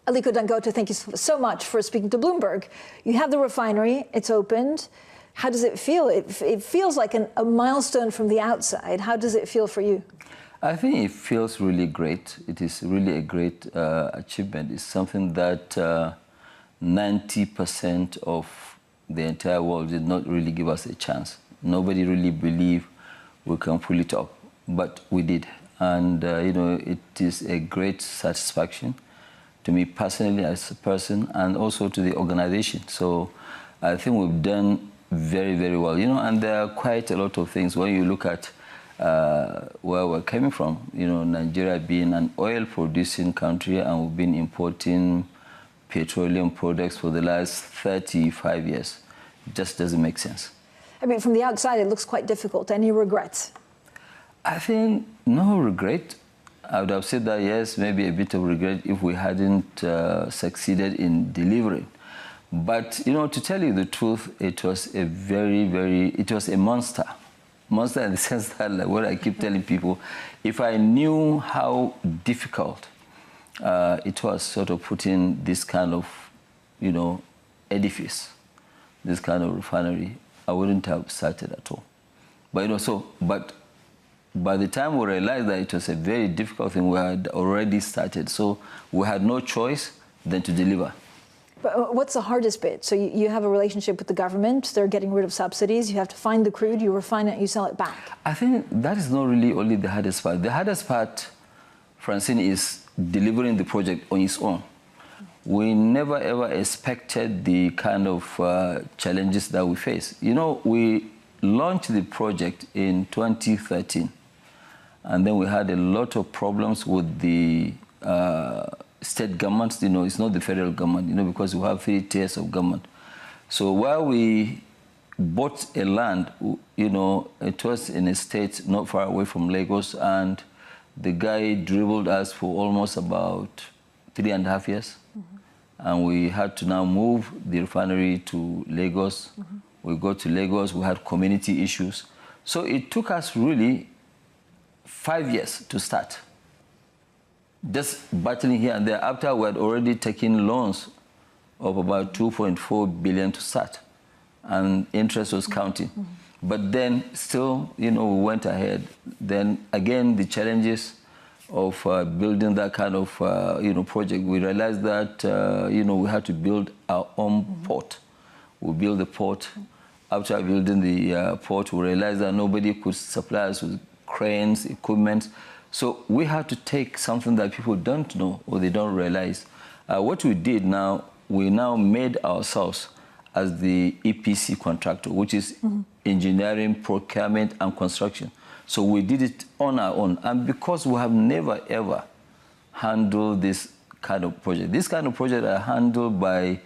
Aliko Dangote, thank you so much for speaking to Bloomberg. You have the refinery, it's opened. How does it feel? It feels like a milestone from the outside. How does it feel for you? I think it feels really great. It is really a great achievement. It's something that 90% of the entire world did not really give us a chance. Nobody really believed we can pull it off, but we did. And, you know, it is a great satisfaction to me personally as a person and also to the organization. So I think we've done very, very well. You know, and there are quite a lot of things when you look at where we're coming from. You know, Nigeria being an oil-producing country, and we've been importing petroleum products for the last 35 years. It just doesn't make sense. I mean, from the outside, it looks quite difficult. Any regrets? I think no regret. I would have said that, yes, maybe a bit of regret if we hadn't succeeded in delivering. But, you know, to tell you the truth, it was a it was a monster. Monster in the sense that, like what I keep telling people, if I knew how difficult it was sort of putting this kind of, you know, edifice, this kind of refinery, I wouldn't have started at all. But, you know, but by the time we realized that it was a very difficult thing, we had already started. So we had no choice than to deliver. But what's the hardest bit? So you have a relationship with the government, they're getting rid of subsidies, you have to find the crude, you refine it, you sell it back. I think that is not really only the hardest part. The hardest part, Francine, is delivering the project on its own. We never ever expected the kind of challenges that we face. You know, we launched the project in 2013, and then we had a lot of problems with the state governments. You know, it's not the federal government, you know, because we have 3 tiers of government. So while we bought a land, you know, it was in a state not far away from Lagos, and the guy dribbled us for almost about 3.5 years. And we had to now move the refinery to Lagos. We got to Lagos, we had community issues. So it took us really 5 years to start. Just battling here and there. After we had already taken loans of about 2.4 billion to start, and interest was counting. But then still, you know, we went ahead. Then again, the challenges of building that kind of, you know, project, we realized that, you know, we had to build our own port. We built the port. After building the port, we realized that nobody could supply us with cranes, equipment. So we had to take something that people don't know or they don't realize. What we did now, we now made ourselves as the EPC contractor, which is engineering, procurement, and construction. So we did it on our own. And because we have never, ever handled this kind of project, this kind of project are handled by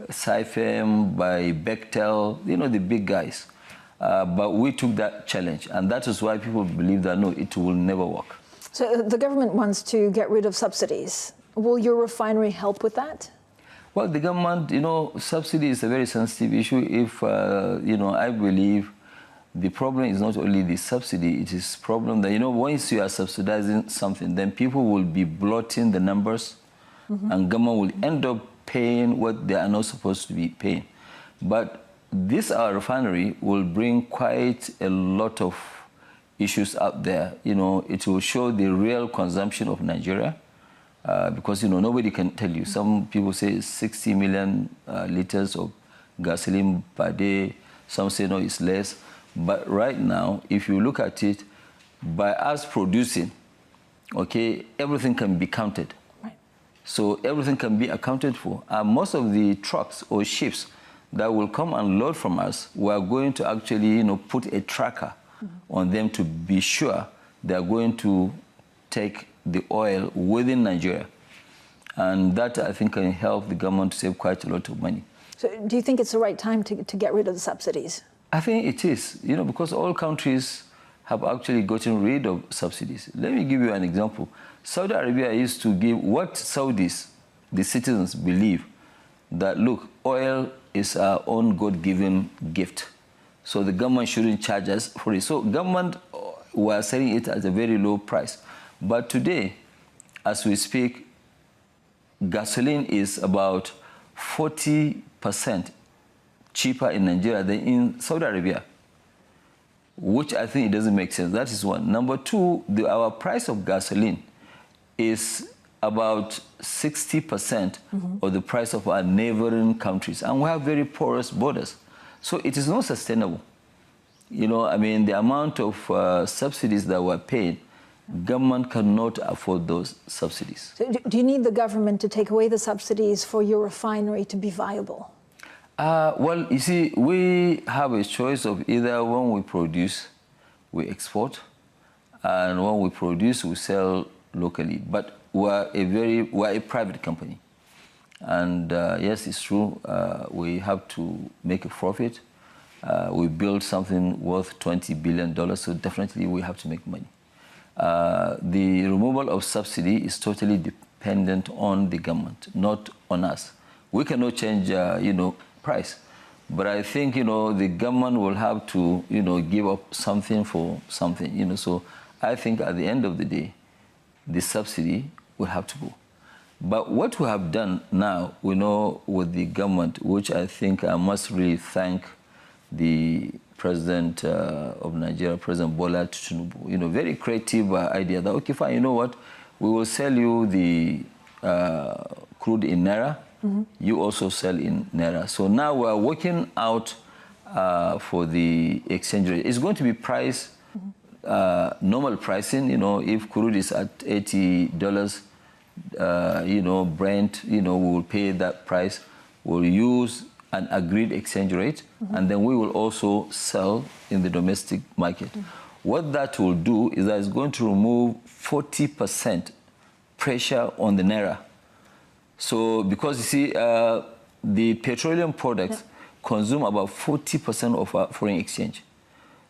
Saipem, by Bechtel, you know, the big guys. But we took that challenge. And that is why people believe that, no, it will never work. So the government wants to get rid of subsidies. Will your refinery help with that? Well, the government, you know, subsidy is a very sensitive issue. If, you know, I believe the problem is not only the subsidy, it is a problem that, you know, once you are subsidizing something, then people will be blotting the numbers, and government will end up paying what they are not supposed to be paying. But this, our refinery, will bring quite a lot of issues out there. You know, it will show the real consumption of Nigeria, because, you know, nobody can tell you. Some people say 60 million liters of gasoline per day. Some say, no, it's less. But right now, if you look at it, by us producing, okay, everything can be counted. Right. So everything can be accounted for. And most of the trucks or ships that will come and load from us, we are going to actually, you know, put a tracker on them to be sure they are going to take the oil within Nigeria. And that, I think, can help the government to save quite a lot of money. So do you think it's the right time to get rid of the subsidies? I think it is, you know, because all countries have actually gotten rid of subsidies. Let me give you an example. Saudi Arabia used to give what Saudis, the citizens, believe that, look, oil is our own God-given gift. So the government shouldn't charge us for it. So government were selling it at a very low price. But today, as we speak, gasoline is about 40% cheaper in Nigeria than in Saudi Arabia, which I think it doesn't make sense. That is one. Number two, our price of gasoline is about 60% of the price of our neighboring countries. And we have very porous borders. So it is not sustainable. You know, I mean, the amount of subsidies that were paid, government cannot afford those subsidies. So do you need the government to take away the subsidies for your refinery to be viable? Well, you see, we have a choice of either when we produce, we export, and when we produce, we sell locally. But we're a private company. And yes, it's true, we have to make a profit. We build something worth $20 billion, so definitely we have to make money. The removal of subsidy is totally dependent on the government, not on us. We cannot change, price. But I think, the government will have to, give up something for something, So I think at the end of the day, the subsidy will have to go. But what we have done now, with the government, which I think I must really thank the President of Nigeria, President Bola Tinubu, very creative idea that, okay, fine, you know what, we will sell you the crude in Naira, you also sell in Naira. So now we're working out for the exchange rate. It's going to be priced, normal pricing, if crude is at $80, Brent, we will pay that price. We'll use an agreed exchange rate, and then we will also sell in the domestic market. What that will do is that it's going to remove 40% pressure on the Naira. So, because you see, the petroleum products consume about 40% of our foreign exchange.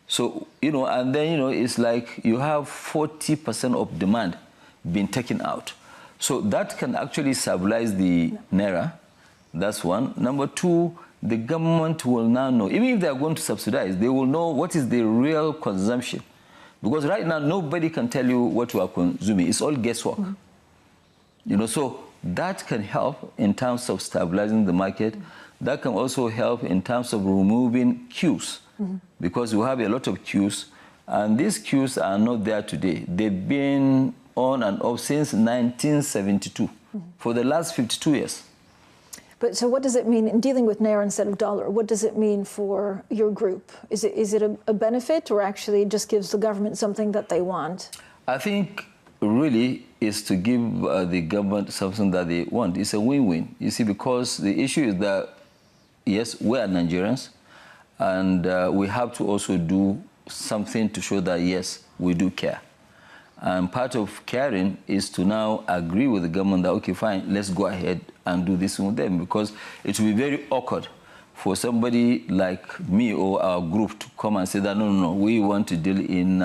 So, and then, it's like you have 40% of demand being taken out. So that can actually stabilize the Naira. That's one. Number two, the government will now know, even if they are going to subsidize, they will know what is the real consumption. Because right now, nobody can tell you what you are consuming. It's all guesswork. So that can help in terms of stabilizing the market. That can also help in terms of removing queues, because we have a lot of queues, and these queues are not there today. They've been on and off since 1972, for the last 52 years. But so what does it mean in dealing with Naira instead of dollar? What does it mean for your group? Is it a benefit, or actually it just gives the government something that they want? I think really is to give the government something that they want. It's a win-win. You see, because the issue is that, yes, we are Nigerians, and we have to also do something to show that, yes, we do care. And part of caring is to now agree with the government that, okay, fine, let's go ahead and do this with them, because it will be very awkward for somebody like me or our group to come and say that, no, we want to deal in,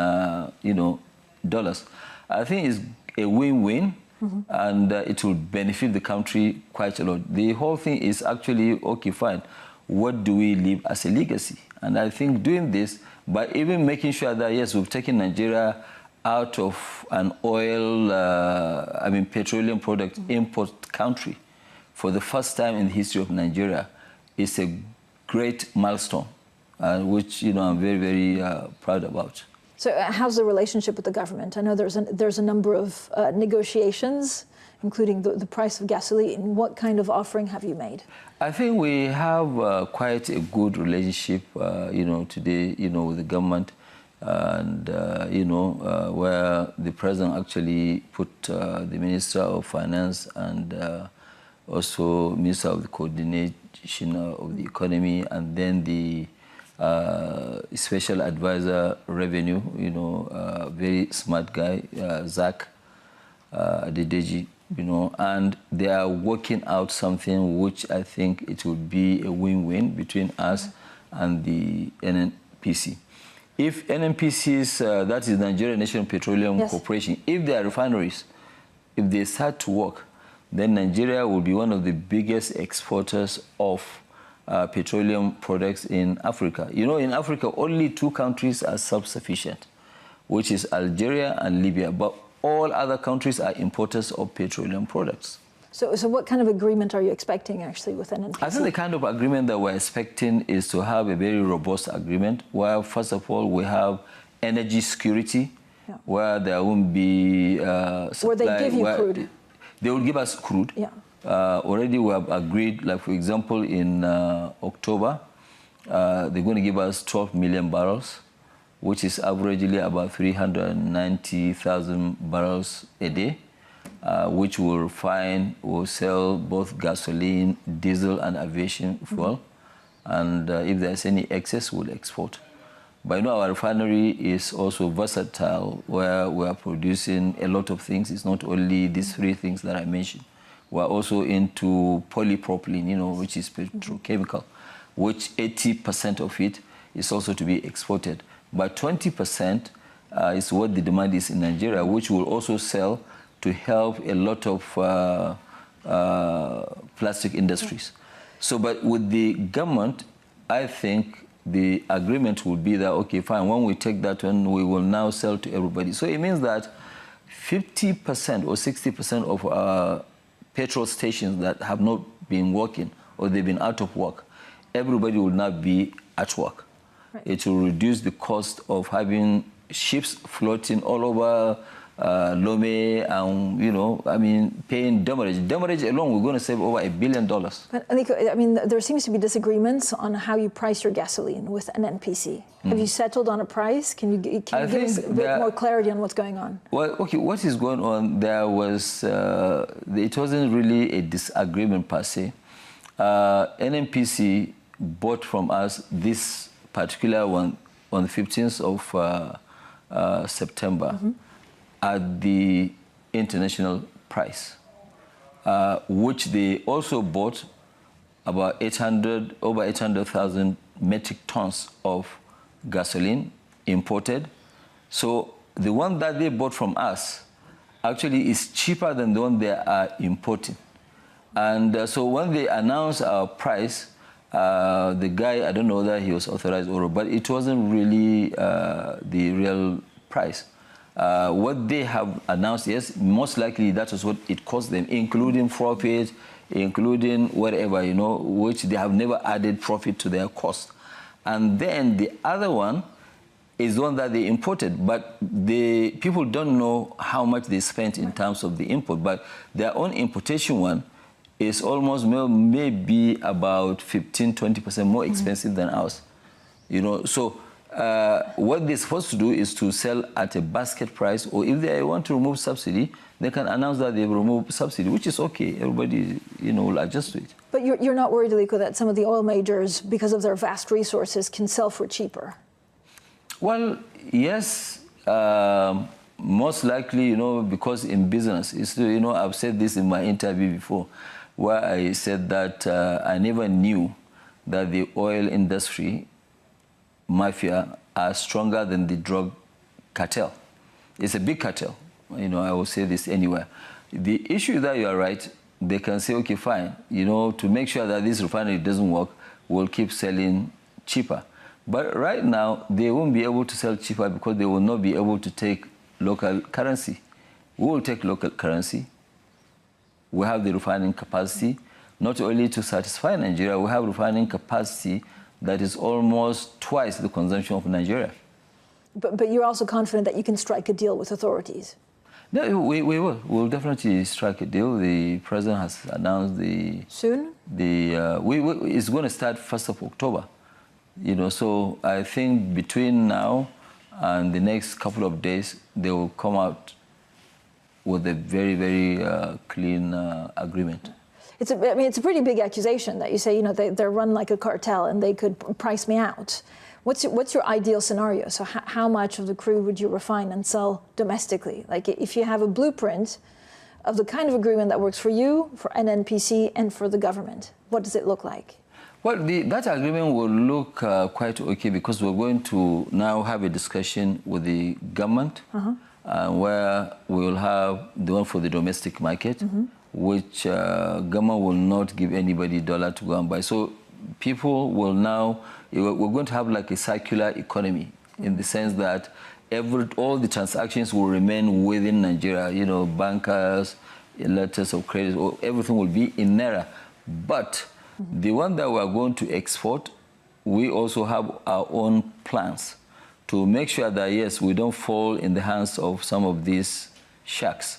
dollars. I think it's a win-win, and it will benefit the country quite a lot. The whole thing is actually, okay, fine, what do we leave as a legacy? And I think doing this, by even making sure that, yes, we've taken Nigeria out of an oil, petroleum product import country for the first time in the history of Nigeria, is a great milestone, which, I'm very, very proud about. So how's the relationship with the government? I know there's a number of negotiations, including the price of gasoline. What kind of offering have you made? I think we have quite a good relationship, today, with the government. And, where the president actually put the Minister of Finance and also Minister of the Coordination of the Economy, and then the Special Advisor Revenue, very smart guy, Zach Adedeji, and they are working out something which I think it will be a win-win between us and the NNPC. If NNPCs, that is Nigerian National Petroleum Corporation, if their refineries, if they start to work, then Nigeria will be one of the biggest exporters of petroleum products in Africa. In Africa, only 2 countries are self-sufficient, which is Algeria and Libya, but all other countries are importers of petroleum products. So what kind of agreement are you expecting actually with NNPC? I think the kind of agreement that we're expecting is to have a very robust agreement where, first of all, we have energy security, where there won't be supply. Where they give you crude. They will give us crude. Yeah. Already we have agreed, like for example, in October, they're going to give us 12 million barrels, which is averagely about 390,000 barrels a day, which will sell both gasoline, diesel, and aviation fuel. And if there's any excess, we'll export. But you know, our refinery is also versatile, where we are producing a lot of things. It's not only these three things that I mentioned. We're also into polypropylene, you know, which is petrochemical, which 80% of it is also to be exported. But 20% is what the demand is in Nigeria, which will also sell to help a lot of plastic industries. So, but with the government, I think the agreement will be that, okay, fine, when we take that one, we will now sell to everybody. So it means that 50% or 60% of our petrol stations that have not been working or they've been out of work, everybody will now be at work. Right. It will reduce the cost of having ships floating all over Lome and, you know, I mean, paying demurrage. Demurrage alone, we're going to save over $1 billion. But Aliko, I mean, there seems to be disagreements on how you price your gasoline with NNPC. Have you settled on a price? Can you give us a bit more clarity on what's going on? Well, okay, what is going on? There was, it wasn't really a disagreement per se. NNPC bought from us this particular one on the 15th of September. At the international price, which they also bought about over 800,000 metric tons of gasoline imported. So the one that they bought from us actually is cheaper than the one they are importing. And so when they announced our price, the guy, I don't know whether he was authorized or, but it wasn't really the real price. What they have announced, yes, most likely that is what it cost them, including profit, including whatever, you know, which they have never added profit to their cost. And then the other one is one that they imported, but the people don't know how much they spent in terms of the import, but their own importation one is almost maybe about 15–20% more expensive than ours, you know. So what they're supposed to do is to sell at a basket price, or if they want to remove subsidy, they can announce that they've removed subsidy, which is okay. Everybody, you know, will adjust to it. But you're not worried, Aliko, that some of the oil majors, because of their vast resources, can sell for cheaper? Well, yes, most likely, you know, because in business, it's, you know, I've said this in my interview before, where I said that I never knew that the oil industry mafia are stronger than the drug cartel. It's a big cartel. You know, I will say this anywhere. The issue is that you are right. They can say, okay, fine, you know, to make sure that this refinery doesn't work, we'll keep selling cheaper. But right now, they won't be able to sell cheaper because they will not be able to take local currency. We will take local currency. We have the refining capacity, not only to satisfy Nigeria, we have refining capacity that is almost twice the consumption of Nigeria. But you're also confident that you can strike a deal with authorities? No, we will. We'll definitely strike a deal. The president has announced the... Soon? It's going to start 1st of October. You know, so I think between now and the next couple of days, they will come out with a very, very clean agreement. I mean, it's a pretty big accusation that you say, you know, they're run like a cartel and they could price me out. What's your ideal scenario? So how much of the crude would you refine and sell domestically? Like if you have a blueprint of the kind of agreement that works for you, for NNPC, and for the government, what does it look like? Well, that agreement will look quite okay because we're going to now have a discussion with the government where we will have the one for the domestic market, which government will not give anybody $1 to go and buy. So people will now, we're going to have like a circular economy in the sense that all the transactions will remain within Nigeria, you know, bankers, letters of credit, or everything will be in naira. But the one that we are going to export, we also have our own plans to make sure that, yes, we don't fall in the hands of some of these sharks.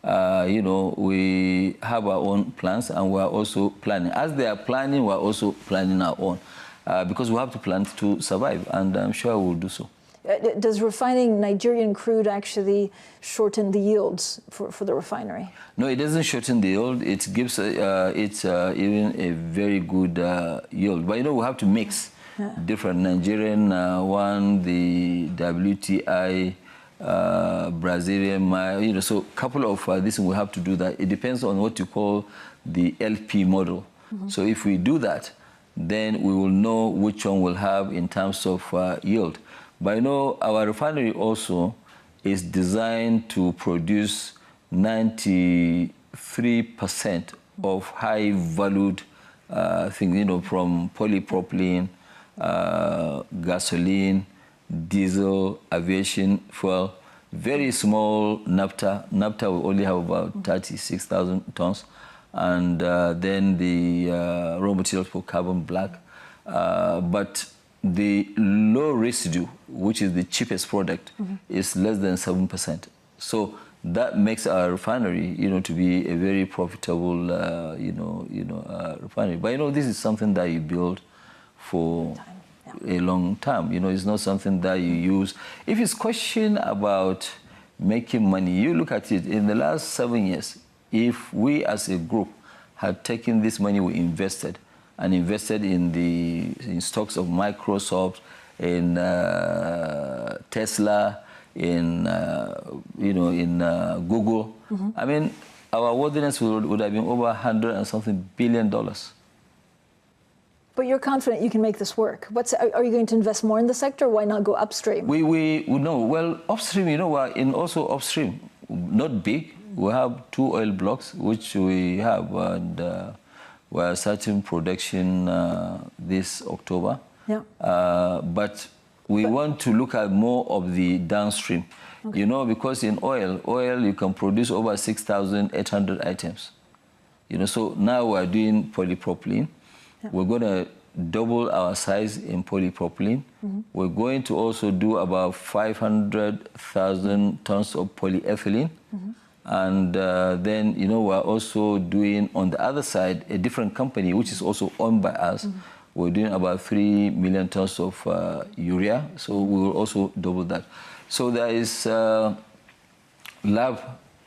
You know, we have our own plans, and we are also planning. As they are planning, we are also planning our own, because we have to plan to survive, and I'm sure we'll do so. Does refining Nigerian crude actually shorten the yields for the refinery? No, it doesn't shorten the yield. It gives even a very good yield. But, you know, we have to mix different Nigerian one, the WTI, Brazilian, you know, so a couple of this, we have to do that. It depends on what you call the LP model. So if we do that, then we will know which one we'll have in terms of yield. But you know, our refinery also is designed to produce 93% of high-valued things, you know, from polypropylene, gasoline, diesel, aviation fuel, very small naphtha. Naphtha will only have about 36,000 tons. And then the raw materials for carbon black. But the low residue, which is the cheapest product, is less than 7%. So that makes our refinery, you know, to be a very profitable, refinery. But, you know, this is something that you build for a long time. You know, it's not something that you use. If it's question about making money, you look at it, in the last 7 years, if we as a group had taken this money we invested and invested in stocks of Microsoft, in Tesla, in Google, I mean, our worthiness would have been over $100 and something billion. But you're confident you can make this work. Are you going to invest more in the sector? Why not go upstream? We know. Well, upstream, you know, we're in also upstream, not big. We have 2 oil blocks, which we have, and we're starting production this October. Yeah. But we want to look at more of the downstream, you know, because in oil you can produce over 6,800 items. You know, so now we're doing polypropylene. Yeah. We're going to double our size in polypropylene. We're going to also do about 500,000 tons of polyethylene. And then, you know, we're also doing, on the other side, a different company, which is also owned by us. We're doing about 3 million tons of urea, so we will also double that. So there is lab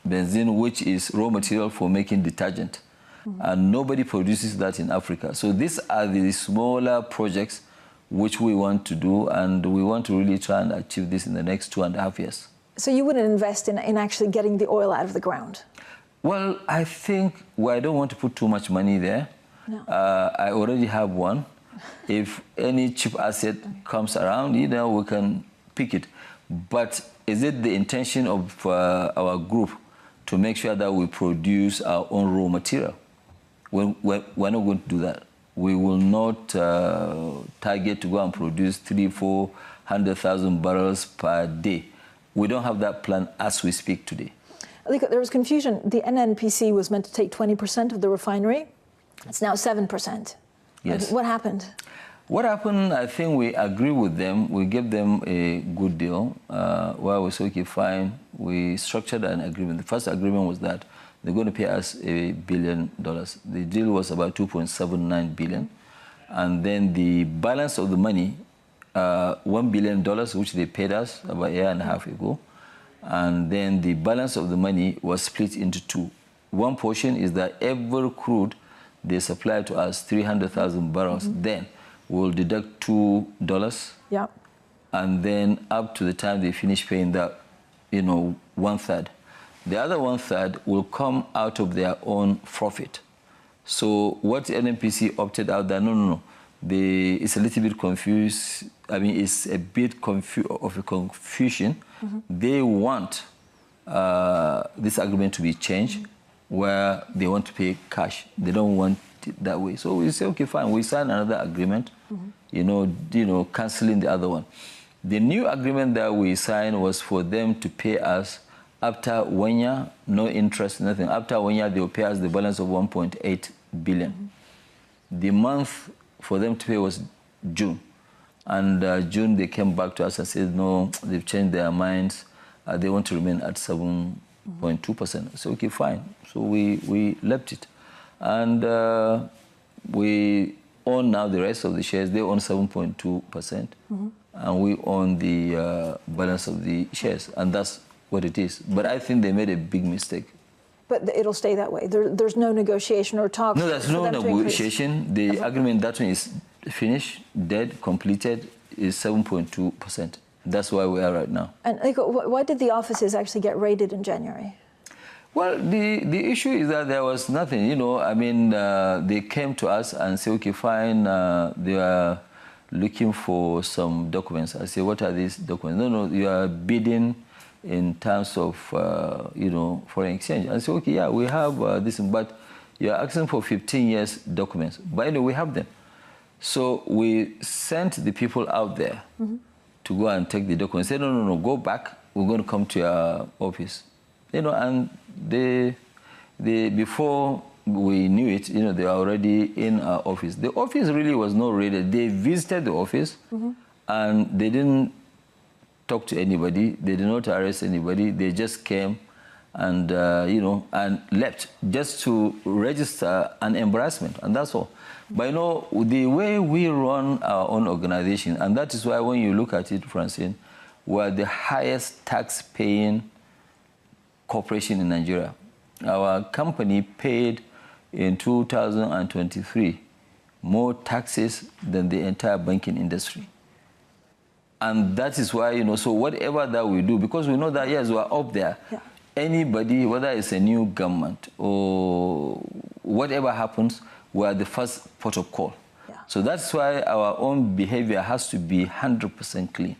benzene, which is raw material for making detergent. And nobody produces that in Africa. So these are the smaller projects which we want to do, and we want to really try and achieve this in the next 2.5 years. So you wouldn't invest in actually getting the oil out of the ground? Well, I think I don't want to put too much money there. No. I already have one. If any cheap asset comes around, you know, we can pick it. But is it the intention of our group to make sure that we produce our own raw material? We're not going to do that. We will not target to go and produce 300,000-400,000 barrels per day. We don't have that plan as we speak today. Aliko, there was confusion. The NNPC was meant to take 20% of the refinery. It's now 7%. Yes. What happened? What happened, I think we agree with them. We gave them a good deal. Well, we said, okay, fine. We structured an agreement. The first agreement was that they're going to pay us $1 billion. The deal was about $2.79 billion. And then the balance of the money, $1 billion, which they paid us about a year and a half ago. And then the balance of the money was split into 2. One portion is that every crude they supply to us 300,000 barrels. Then we'll deduct $2. Yeah. And then up to the time they finish paying that, you know, 1/3. The other 1/3 will come out of their own profit. So what NNPC opted out that, no. It's a little bit confused. I mean, it's a bit of a confusion. They want this agreement to be changed where they want to pay cash. They don't want it that way. So we say, okay, fine. We sign another agreement, you know, canceling the other one. The new agreement that we signed was for them to pay us After 1 year, no interest, nothing. After 1 year, they will pay us the balance of 1.8 billion. Mm-hmm. The month for them to pay was June. And June, they came back to us and said, no, they've changed their minds. They want to remain at 7.2%. So, okay, fine. So we left it. And we own now the rest of the shares. They own 7.2%. Mm-hmm. And we own the balance of the shares. And that's what it is. But I think they made a big mistake. But it'll stay that way? There's no negotiation or talk? No, there's no negotiation. The agreement, that one is finished, dead, completed, is 7.2%. That's where we are right now. And Aliko, why did the offices actually get raided in January? Well, the issue is that there was nothing, you know. I mean, they came to us and said, okay, fine, they are looking for some documents. I said, what are these documents? No, you are bidding in terms of, you know, foreign exchange. I said, okay, yeah, we have this, but you're asking for 15 years documents. But anyway, we have them. So we sent the people out there to go and take the documents. They said, no, go back. We're going to come to your office. You know, and they before we knew it, you know, they were already in our office. The office really was not raided. They visited the office and they didn't talk to anybody. They did not arrest anybody. They just came and, you know, and left just to register an embarrassment, and that's all. But, you know, the way we run our own organization, and that is why when you look at it, Francine, we're the highest tax-paying corporation in Nigeria. Our company paid in 2023 more taxes than the entire banking industry. And that is why, you know, so whatever that we do, because we know that, yes, we're up there. Yeah. Anybody, whether it's a new government or whatever happens, we're the first port of call. Yeah. So that's why our own behavior has to be 100% clean.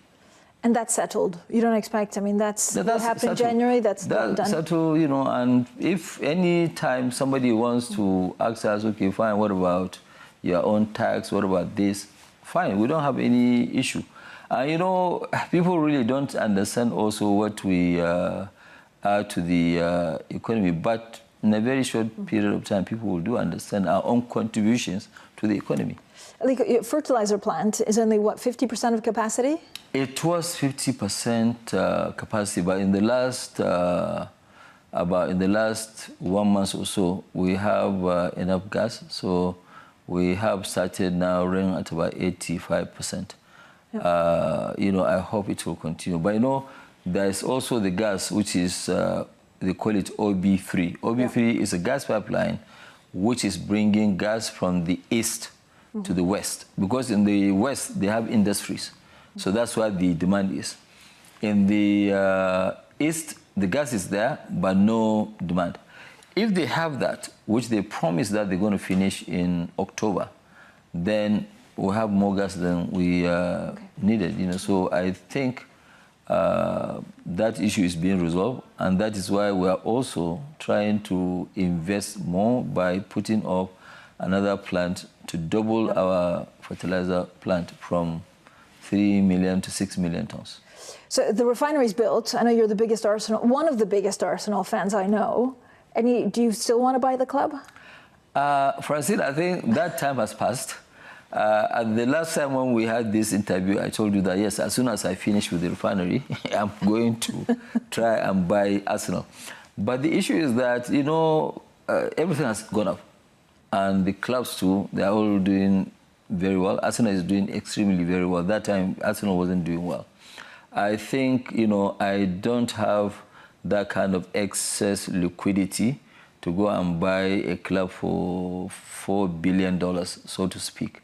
And that's settled. You don't expect, I mean, that's what happened in January, that's done. Settled, you know, and if any time somebody wants to ask us, okay, fine, what about your own tax, what about this? Fine, we don't have any issue. You know, people really don't understand also what we add to the economy, but in a very short period of time, people will do understand our own contributions to the economy. Aliko, your fertilizer plant is only, what, 50% of capacity? It was 50% capacity, but in the last, in the last 1 month or so, we have enough gas. So we have started now running at about 85%. Yep. You know, I hope it will continue. But you know, there is also the gas, which is, they call it OB3. OB3 is a gas pipeline which is bringing gas from the east to the west. Because in the west, they have industries. So that's why the demand is. In the east, the gas is there, but no demand. If they have that, which they promise that they're going to finish in October, then we'll have more gas than we needed. You know, so I think that issue is being resolved, and that is why we are also trying to invest more by putting up another plant to double our fertilizer plant from 3 million to 6 million tons. So the refinery's built. I know you're the biggest Arsenal, one of the biggest Arsenal fans I know. Do you still want to buy the club? Francine, I think that time has passed. At the last time when we had this interview, I told you that, yes, as soon as I finish with the refinery, I'm going to try and buy Arsenal. But the issue is that, you know, everything has gone up. And the clubs too, they are all doing very well. Arsenal is doing extremely very well. That time, Arsenal wasn't doing well. I think, you know, I don't have that kind of excess liquidity to go and buy a club for $4 billion, so to speak,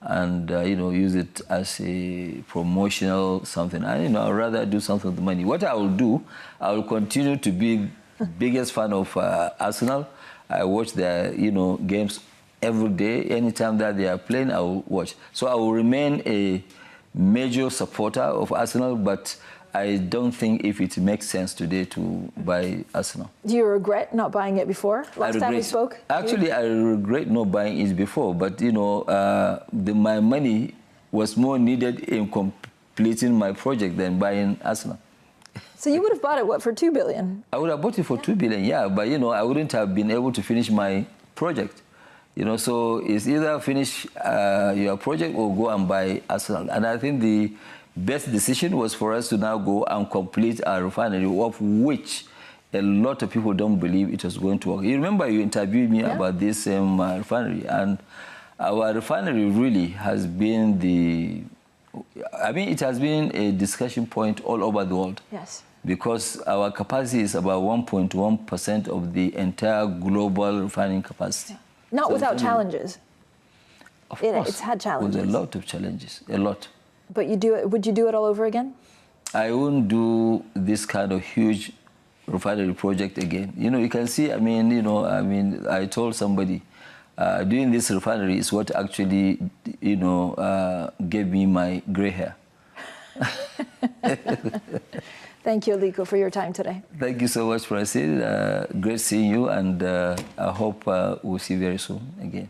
and, you know, use it as a promotional something. And, you know, I'd rather do something with the money. What I will do, I will continue to be the biggest fan of Arsenal. I watch their, you know, games every day. Anytime that they are playing, I will watch. So I will remain a major supporter of Arsenal, but I don't think if it makes sense today to buy Arsenal. Do you regret not buying it before? Last time we spoke? Actually, I regret not buying it before, but, you know, my money was more needed in completing my project than buying Arsenal. So you would have bought it, what, for $2 billion? I would have bought it for $2 billion, yeah, but you know, I wouldn't have been able to finish my project. You know, so it's either finish your project or go and buy Arsenal. And I think the best decision was for us to now go and complete our refinery, of which a lot of people don't believe it was going to work. You remember you interviewed me about this refinery, and our refinery really has been it has been a discussion point all over the world. Yes. Because our capacity is about 1.1% of the entire global refining capacity. Yeah. Not so without challenges. Of course. It's had challenges. With a lot of challenges, a lot. But you do it, would you do it all over again? I wouldn't do this kind of huge refinery project again. You know, you can see, I told somebody, doing this refinery is what actually, gave me my gray hair. Thank you, Aliko, for your time today. Thank you so much, Francine. Great seeing you, and I hope we'll see you very soon again.